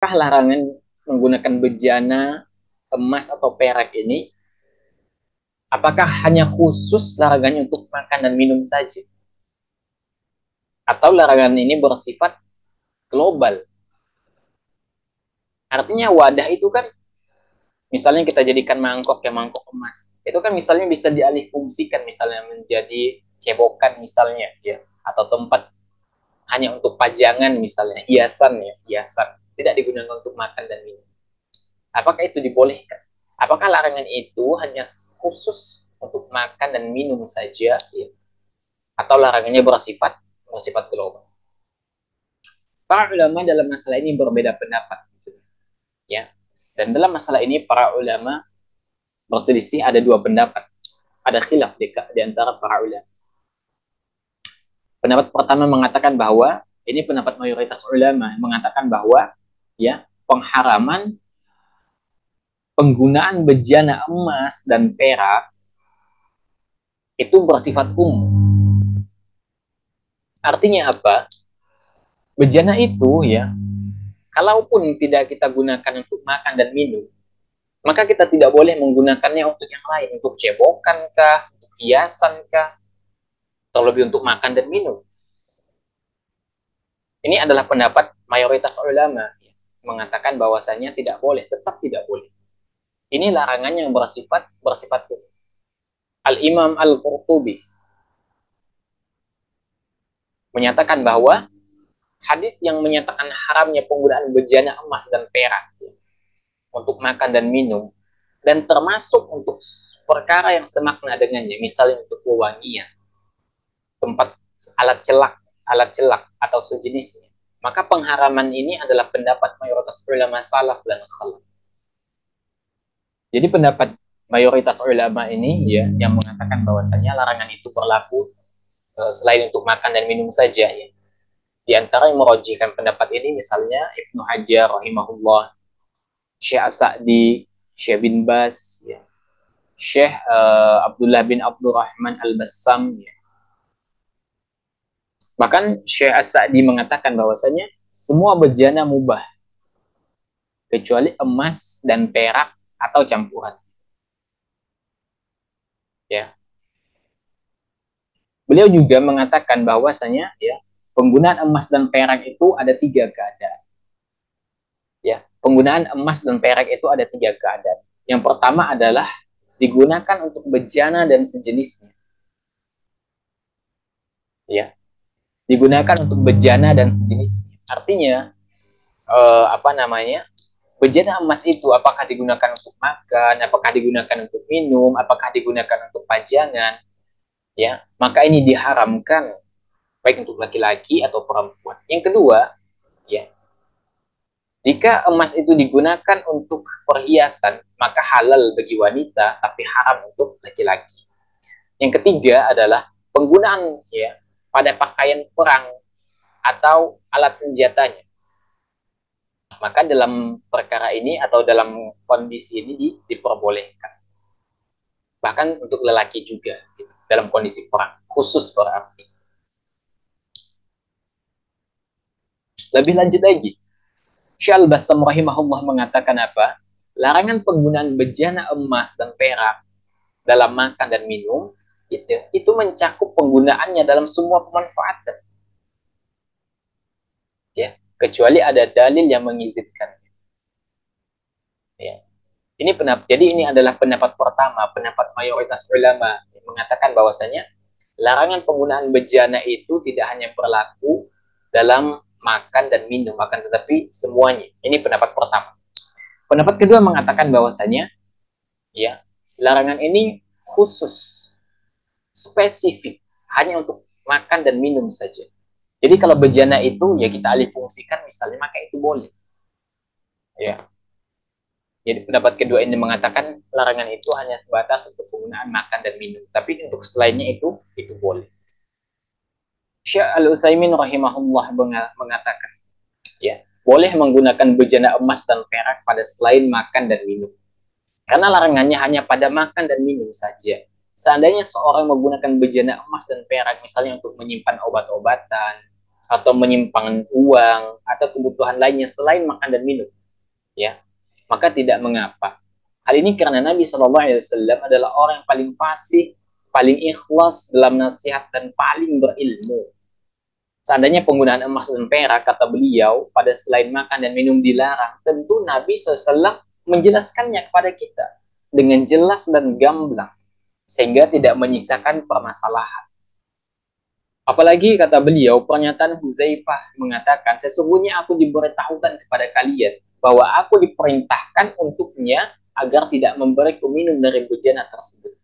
Apakah larangan menggunakan bejana emas atau perak ini, apakah hanya khusus larangannya untuk makan dan minum saja? Atau larangan ini bersifat global? Artinya wadah itu kan, misalnya kita jadikan mangkok ya, mangkok emas. Itu kan misalnya bisa dialih fungsikan, misalnya menjadi cebokan misalnya ya, atau tempat hanya untuk pajangan misalnya, hiasan ya, hiasan. Tidak digunakan untuk makan dan minum. Apakah itu dibolehkan? Apakah larangan itu hanya khusus untuk makan dan minum saja ya? Atau larangannya bersifat global? Para ulama dalam masalah ini berbeda pendapat gitu, ya. Dan dalam masalah ini para ulama berselisih, ada dua pendapat. Ada khilaf di antara para ulama. Pendapat pertama mengatakan bahwa, ini pendapat mayoritas ulama mengatakan bahwa ya, pengharaman penggunaan bejana emas dan perak itu bersifat umum. Artinya apa? Bejana itu ya, kalaupun tidak kita gunakan untuk makan dan minum, maka kita tidak boleh menggunakannya untuk yang lain, untuk cebokan kah, untuk hiasan kah, terlebih untuk makan dan minum. Ini adalah pendapat mayoritas ulama ya, mengatakan bahwasanya tidak boleh, tetap tidak boleh. Ini larangan yang bersifat Al-Imam Al-Qurtubi menyatakan bahwa hadis yang menyatakan haramnya penggunaan bejana emas dan perak ya, untuk makan dan minum, dan termasuk untuk perkara yang semakna dengannya, misalnya untuk wewangian, tempat alat celak atau sejenisnya. Maka pengharaman ini adalah pendapat mayoritas ulama salaf dan khalaf. Jadi pendapat mayoritas ulama ini ya, yang mengatakan bahwasanya larangan itu berlaku selain untuk makan dan minum saja ya. Di antara yang merojikan pendapat ini misalnya Ibnu Hajar rahimahullah, Syekh Sa'di, Syekh bin Bas ya, Syekh Abdullah bin Abdurrahman Al-Bassam ya. Bahkan Syekh As-Sa'di mengatakan bahwasanya semua bejana mubah kecuali emas dan perak atau campuran. Ya. Beliau juga mengatakan bahwasanya ya, penggunaan emas dan perak itu ada tiga keadaan. Ya, penggunaan emas dan perak itu ada tiga keadaan. Yang pertama adalah digunakan untuk bejana dan sejenisnya. Ya, digunakan untuk bejana dan sejenisnya. Artinya apa namanya? Bejana emas itu apakah digunakan untuk makan, apakah digunakan untuk minum, apakah digunakan untuk pajangan, ya, maka ini diharamkan baik untuk laki-laki atau perempuan. Yang kedua, ya, jika emas itu digunakan untuk perhiasan, maka halal bagi wanita, tapi haram untuk laki-laki. Yang ketiga adalah penggunaan ya pada pakaian perang atau alat senjatanya. Maka dalam perkara ini atau dalam kondisi ini diperbolehkan. Bahkan untuk lelaki juga gitu, dalam kondisi perang, khusus berarti. Lebih lanjut lagi, Syal Basam rahimahullah mengatakan apa? Larangan penggunaan bejana emas dan perak dalam makan dan minum itu mencakup penggunaannya dalam semua pemanfaatan. Ya, kecuali ada dalil yang mengizinkan. Ya. Jadi ini adalah pendapat pertama, pendapat mayoritas ulama yang mengatakan bahwasanya larangan penggunaan bejana itu tidak hanya berlaku dalam makan dan minum, akan tetapi semuanya. Ini pendapat pertama. Pendapat kedua mengatakan bahwasanya ya, larangan ini khusus, spesifik, hanya untuk makan dan minum saja. Jadi kalau bejana itu ya kita alih fungsikan misalnya, maka itu boleh. Ya. Jadi pendapat kedua ini mengatakan larangan itu hanya sebatas untuk penggunaan makan dan minum, tapi untuk selainnya itu boleh. Syekh Al-Utsaimin rahimahullah mengatakan, ya, boleh menggunakan bejana emas dan perak pada selain makan dan minum. Karena larangannya hanya pada makan dan minum saja. Seandainya seorang menggunakan bejana emas dan perak misalnya untuk menyimpan obat-obatan atau menyimpan uang atau kebutuhan lainnya selain makan dan minum, ya, maka tidak mengapa. Hal ini karena Nabi Shallallahu Alaihi Wasallam adalah orang yang paling fasih, paling ikhlas dalam nasihat dan paling berilmu. Seandainya penggunaan emas dan perak, kata beliau, pada selain makan dan minum dilarang, tentu Nabi SAW menjelaskannya kepada kita dengan jelas dan gamblang, sehingga tidak menyisakan permasalahan. Apalagi kata beliau, pernyataan Huzaifah mengatakan, sesungguhnya aku diberitahukan kepada kalian bahwa aku diperintahkan untuknya agar tidak memberiku minum dari bejana tersebut.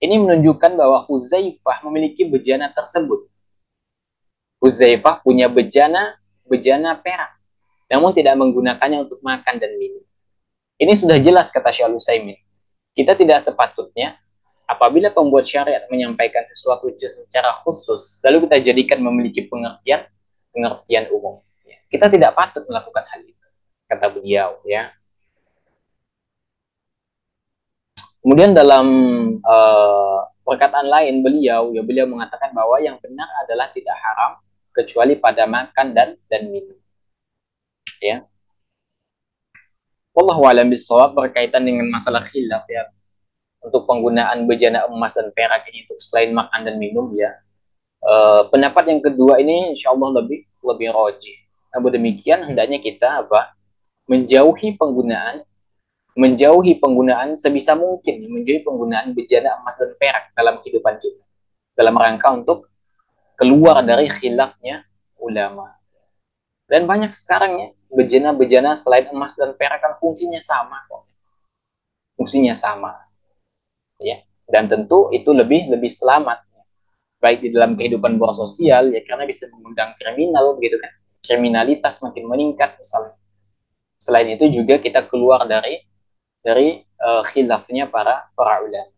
Ini menunjukkan bahwa Huzaifah memiliki bejana tersebut. Huzaifah punya bejana perak, namun tidak menggunakannya untuk makan dan minum. Ini sudah jelas kata Syekh Utsaimin. Kita tidak sepatutnya apabila pembuat syariat menyampaikan sesuatu secara khusus, lalu kita jadikan memiliki pengertian umum. Kita tidak patut melakukan hal itu, kata beliau. Ya. Kemudian dalam perkataan lain beliau mengatakan bahwa yang benar adalah tidak haram kecuali pada makan dan minum. Ya. Wallahu a'lam bishawab berkaitan dengan masalah khilaf ya. Untuk penggunaan bejana emas dan perak ini untuk selain makan dan minum ya. Pendapat yang kedua ini insya Allah lebih rajih. Namun demikian hendaknya kita menjauhi penggunaan sebisa mungkin, menjauhi penggunaan bejana emas dan perak dalam kehidupan kita, dalam rangka untuk keluar dari khilafnya ulama. Dan banyak sekarang ya bejana-bejana selain emas dan perak kan fungsinya sama kok, fungsinya sama ya. Dan tentu itu lebih selamat baik di dalam kehidupan bersosial ya, karena bisa mengundang kriminal begitu kan, kriminalitas makin meningkat misalnya. Selain itu juga kita keluar dari khilafnya para ulama.